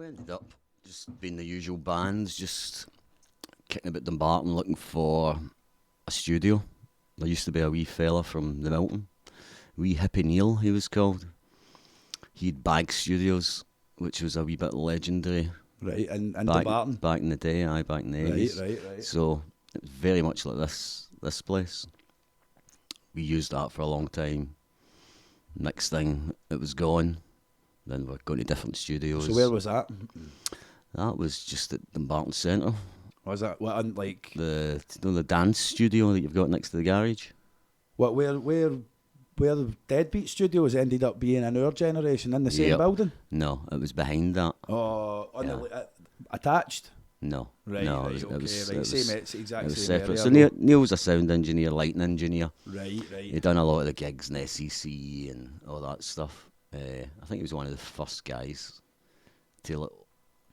we ended up just being the usual bands, just kicking about Dumbarton looking for a studio. There used to be a wee fella from the Milton, wee Hippie Neil he was called. He'd Bag Studios, which was a wee bit legendary. Right, and Dumbarton? Back in the day, back in the 80s. Right. So it was very much like this place. We used that for a long time. Next thing, it was gone. Then we're going to different studios. So where was that? That was just at Dumbarton Centre. Was that what, like the dance studio that you've got next to the garage? what? Where the Deadbeat Studios ended up being in our generation in the same Yep. building? No, it was behind that. Oh, Yeah. Attached. No, Right, no, right, it okay, was, right. it Same, was, it's exactly it was same separate. area, So though. Neil was a sound engineer, lighting engineer. Right. He'd done a lot of the gigs in SEC and all that stuff. I think he was one of the first guys to like,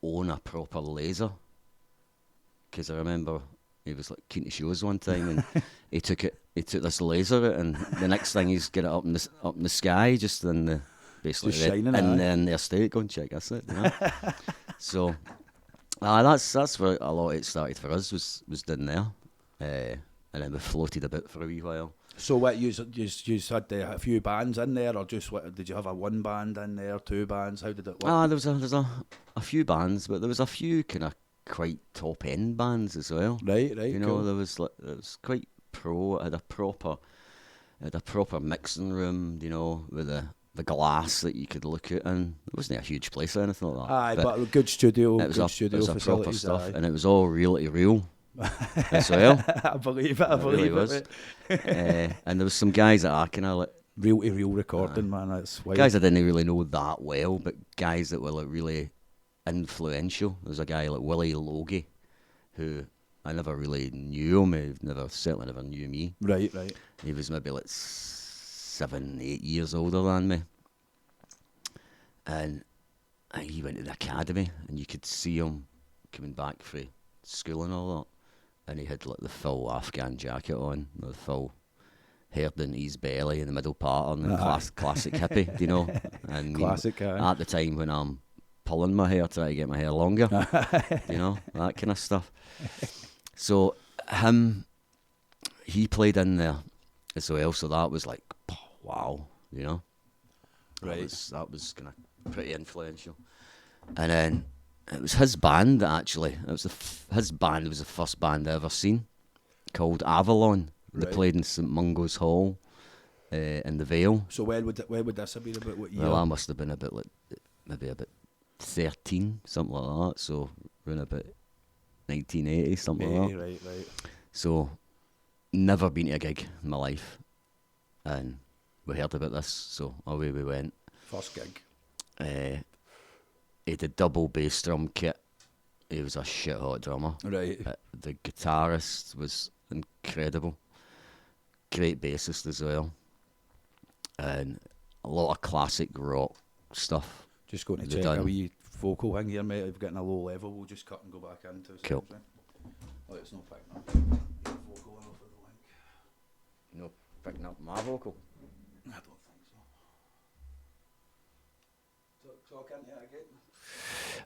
own a proper laser. Because I remember he was like keen to show us one time, and he took this laser, and the next thing he's got it up in the sky, just in the basically Just shining it, in the estate. Go and check that's it. You know? So that's where a lot of it started for us was down there, and then we floated a bit for a wee while. So what, you had a few bands in there, or just what, did you have a one band in there, two bands? How did it work? There was a few bands, but there was a few kind of quite top end bands as well. Right, You know, cool. it was quite pro. It had a proper mixing room. You know, with the glass that you could look at, and it wasn't a huge place or anything like that. Aye, but a good studio, it was good a studio proper facilities. stuff, Aye. and it was all really real as well. I believe it. It really was. And there was some guys that I kind of like. Real to real recording, man. That's wild. Guys I didn't really know that well, but guys that were like really influential. There's a guy like Willie Logie, who I never really knew him. Certainly never knew me. Right. He was maybe like 7-8 years older than me, and he went to the academy, and you could see him coming back from school and all that, and he had like the full Afghan jacket on, the full hair down to his belly in the middle pattern, and classic hippie, you know. And Classic, aye. at the time when I'm pulling my hair, trying to get my hair longer, you know, that kind of stuff. So he played in there as well, so that was like, wow, you know. Right. That was kind of pretty influential. And then it was his band that actually, his band was the first band I ever seen, called Avalon. They Right. played in St Mungo's Hall in the Vale. So where would this have been, about what year? Well, I must have been maybe about 13, something like that. So around about 1980, something like that. Right. So never been to a gig in my life, and we heard about this, so away we went. First gig. He had a double bass drum kit. He was a shit hot drummer. Right. The guitarist was incredible. Great bassist as well. And a lot of classic rock stuff. Just going to They've check a done. wee vocal thing here, mate. I've gotten a low level. We'll just cut and go back into it. Cool. Oh, it's not picking up. Vocal enough for the link. No, picking up my vocal. I don't think so. Talk into it again.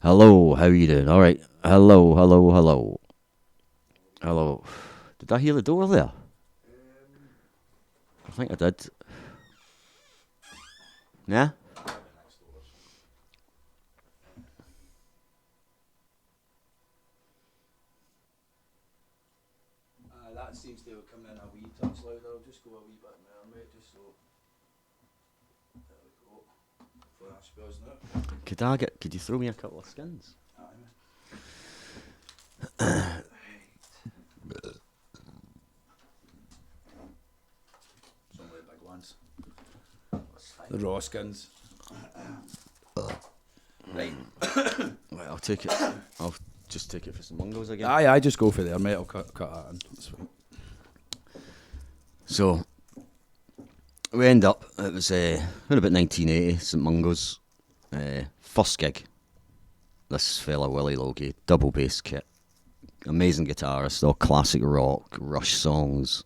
Hello, how you doing? All right. Hello. Did I hear the door there? I think I did. Yeah? That seems to have come in a wee touch louder. I'll just go a wee bit more, mate, just so. There we go. For that spells now. Could you throw me a couple of skins? Aye, mate. Some of the big ones. The raw skins. Right. Right, I'll take it. I'll just take it for some Mungos again. Aye, just go for there, mate. I'll cut that in. That's fine. So we end up. It was around about 1980. St Mungo's first gig. This fella Willie Logie, double bass kit, amazing guitarist, all classic rock, Rush songs,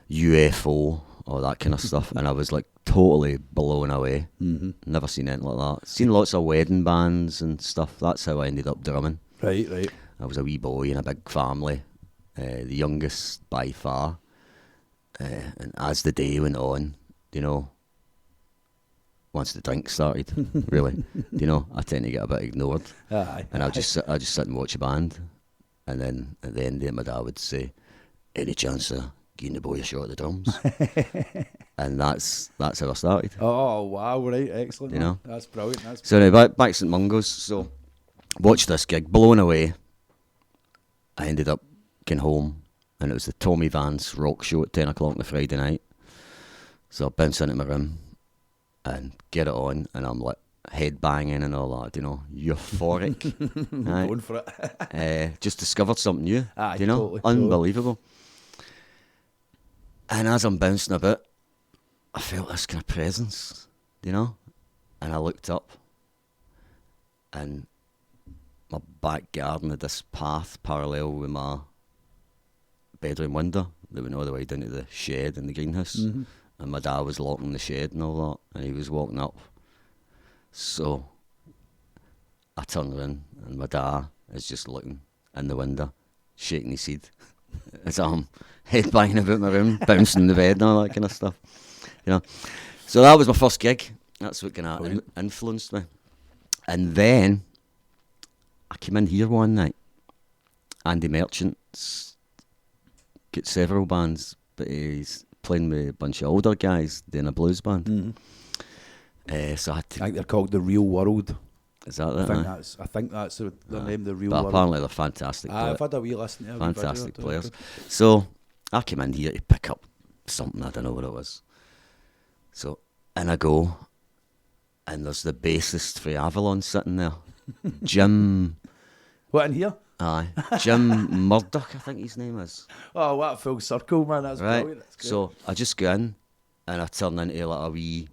UFO, all that kind of stuff, and I was like totally blown away. Mm-hmm. Never seen anything like that. Seen lots of wedding bands and stuff. That's how I ended up drumming. Right. I was a wee boy in a big family, the youngest by far. And as the day went on, you know, once the drink started, really, you know, I tend to get a bit ignored. Aye. And I just sit and watch a band, and then at the end of it, my dad would say, "Any chance of giving the boy a shot at the drums?" And that's how I started. Oh wow! Right, excellent. You know, that's brilliant. So anyway, back St Mungo's. So watched this gig, blown away. I ended up getting home, and it was the Tommy Vance rock show at 10 o'clock on a Friday night. So I bounce into my room and get it on, and I'm like head banging and all that, you know, euphoric. Right? Going for it. Just discovered something new, Aye, you know, totally. unbelievable. And as I'm bouncing a bit, I felt this kind of presence, you know, and I looked up, and my back garden had this path parallel with my bedroom window that went all the way down to the shed in the greenhouse. Mm-hmm. And my dad was locking the shed and all that, and he was walking up. So I turned around, and my dad is just looking in the window, shaking his head as I'm headbanging about my room, bouncing in the bed and all that kind of stuff. You know, so that was my first gig. That's what kind of influenced me. And then I came in here one night. Andy Merchant's got several bands, but he's playing with a bunch of older guys doing a blues band. Mm-hmm. So I had to. I think they're called The Real World. Is that it? I think that's the name. The Real but World. apparently they're fantastic. I've had a wee listen to fantastic players. So I came in here to pick up something, I don't know what it was. So in I go, and there's the bassist for Avalon sitting there, Jim. What, in here? Aye, Jim Murdoch, I think his name is. Oh, what a full circle, man! That's Right. brilliant. That's great. So I just go in, and I turn into like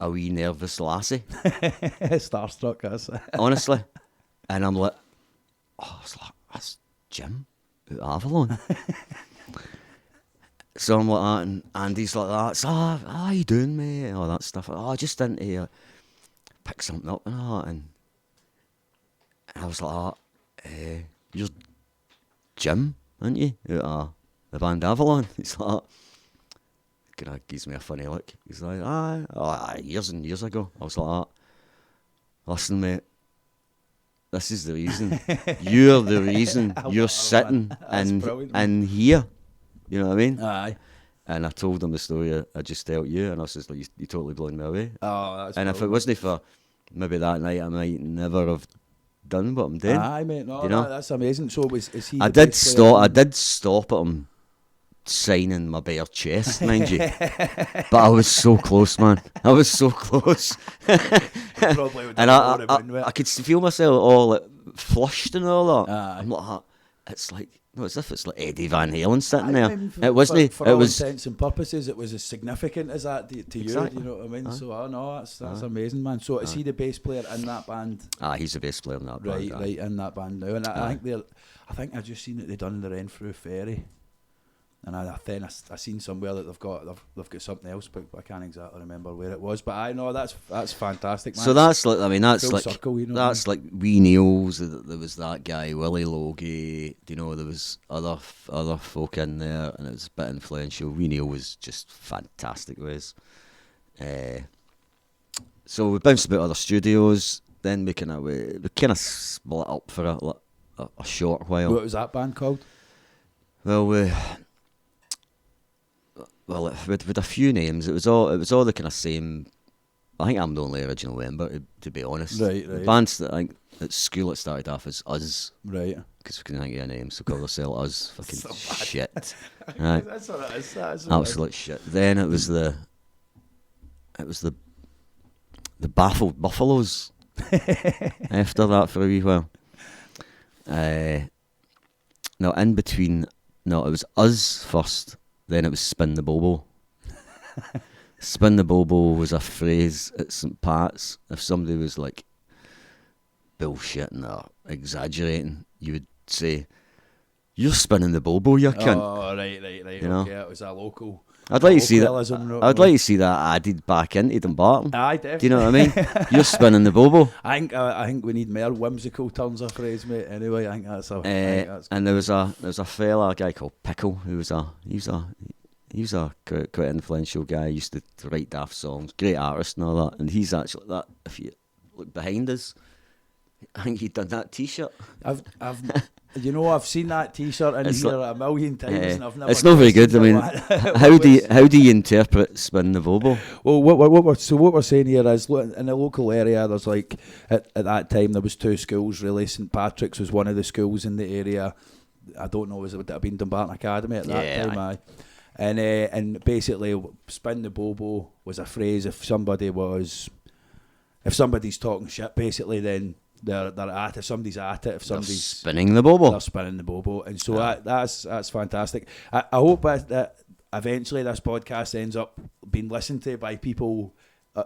a wee nervous lassie. Starstruck, that's Honestly. And I'm like, oh, it's like, that's Jim at Avalon. So I'm like that, and Andy's like that. So, how you doing, mate? And all that stuff. I just didn't pick something up and all that. And I was like, you're Jim, aren't you? At the band Avalon. He's like, kind of gives me a funny look. He's like, years and years ago. I was like, listen, mate, this is the reason. You're the reason you're sitting in here. You know what I mean? Aye. And I told him the story I just told you, and I was just like, you totally blown me away. Oh, that's and brilliant. if it wasn't for maybe that night, I might never have done what I'm doing. Aye, mate, no, you know? that's amazing. So is he? I did stop at him signing my bare chest, mind you. But I was so close, man. I was so close. Probably would And I I could feel myself all like, flushed and all that. Aye. I'm like, it's like, no, as if it's like Eddie Van Halen sitting I there. mean, It wasn't. For It all was. intents and purposes, it was as significant as that to Exactly. you. You know what I mean? Aye. So I know that's amazing, man. So is he the bass player in that band? He's the bass player in that band. Right, in that band now. And I think I've just seen that they've done the Renfrew Ferry. And I seen somewhere that they've got something else, but I can't exactly remember where it was. But I know that's fantastic, man. So that's like, I mean, that's Full like circle, you know that's like Wee Neil's. There was that guy Willie Logie. You know, there was other folk in there, and it was a bit influential. Wee Neil was just fantastic, was. So we bounced about other studios. Then we kind of split up for a short while. What was that band called? Well, with a few names, it was all the kind of same. I think I'm the only original member, to be honest. Right. The bands that I think at school it started off as Us, Right. because we couldn't think of a name, so called ourselves Us. Fucking So bad. shit. Right. That's what it is. That's Absolute shit. Then it was the Baffled Buffaloes. After that for a wee while. No, in between. No, it was Us first. Then it was Spin the Bobo. Spin the Bobo was a phrase at St. Pat's. If somebody was like bullshitting or exaggerating, you would say, "You're spinning the Bobo, you cunt." Oh, right. You know? Okay, it was a local I'd like to see that. colloquialism, I'd like to see that added back into Dumbarton. Aye, Do definitely. you know what I mean? You're spinning the bobo. I think we need more whimsical turns of phrase, mate. Anyway, I think that's a. I think that's And there was a fella, a guy called Pickle, who was quite influential guy. He used to write daft songs, great artist and all that. And he's actually that. If you look behind us, I think he'd done that T-shirt. I've I've seen that T-shirt in It's here like- a million times, and I've never. It's not very good. I mean, questioned how do you interpret spin the bobo? Well, what we're saying here is, in the local area, there's like at that time there was 2 schools really. St Patrick's was one of the schools in the area. I don't know, would it have been Dumbarton Academy at that time? Aye. And basically, spin the bobo was a phrase if somebody's talking shit, basically, then they're at it. If somebody's at it, if somebody's spinning the bobo, they're spinning the bobo, and so that's fantastic. I hope that eventually this podcast ends up being listened to by people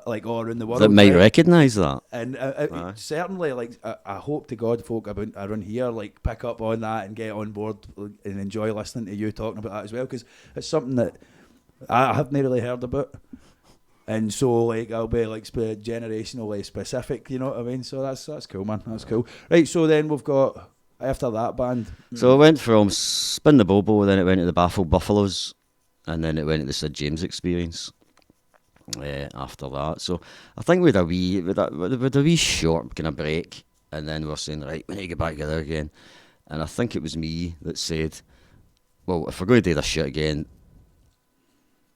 like all around the world that might right? recognise that. And certainly, like I hope to God, folk around here like pick up on that and get on board and enjoy listening to you talking about that as well, because it's something that I haven't really heard about. And so, like, I'll be like generationally specific, you know what I mean? So that's cool, man. That's cool. Right. So then we've got after that band. So it went from Spin the Bobo, then it went to the Baffled Buffaloes, and then it went to the Sid James Experience. After that, so I think with a wee short kind of break, and then we're saying, right, we need to get back together again. And I think it was me that said, well, if we're going to do this shit again,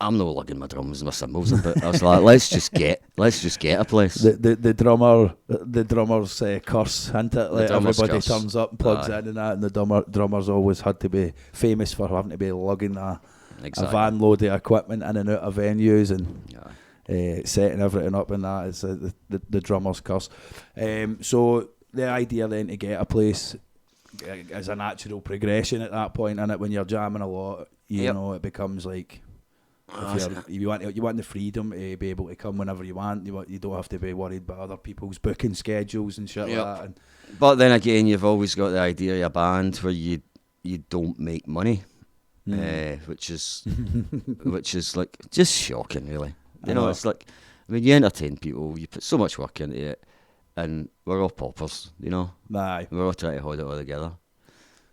I'm not lugging my drums and my cymbals, but I was like, let's just get a place. The drummer's curse, isn't it? Like everybody curse. turns up and plugs in and that, and the drummer's always had to be famous for having to be lugging a van load of equipment in and out of venues and setting everything up, and that is the drummer's curse. So the idea then to get a place is a natural progression at that point, and when you're jamming a lot, you know, it becomes like. If you want the freedom to be able to come whenever you want. You don't have to be worried about other people's booking schedules and shit like that. And but then again, you've always got the idea of a band where you don't make money, which is like just shocking, really. You know, it's like, I mean, you entertain people, you put so much work into it, and we're all paupers, you know. Aye. We're all trying to hold it all together.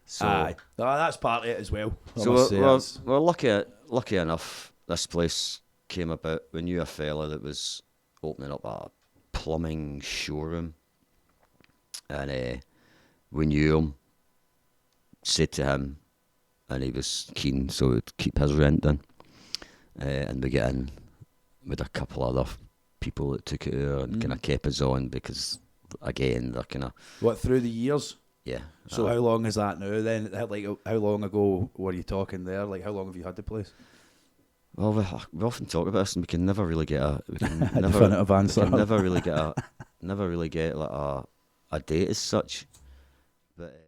So, aye, that's part of it as well. So we're lucky enough. This place came about. We knew a fella that was opening up a plumbing showroom, and we knew him. Said to him, and he was keen, so we'd keep his rent in, and we get in with a couple other people that took it over and kind of kept us on, because again they're kind of through the years. Yeah. So how long is that now? Then, like, how long ago were you talking there? Like, how long have you had the place? Well, we often talk about this, and we can never really get a definitive answer. We can never really get like a date as such. But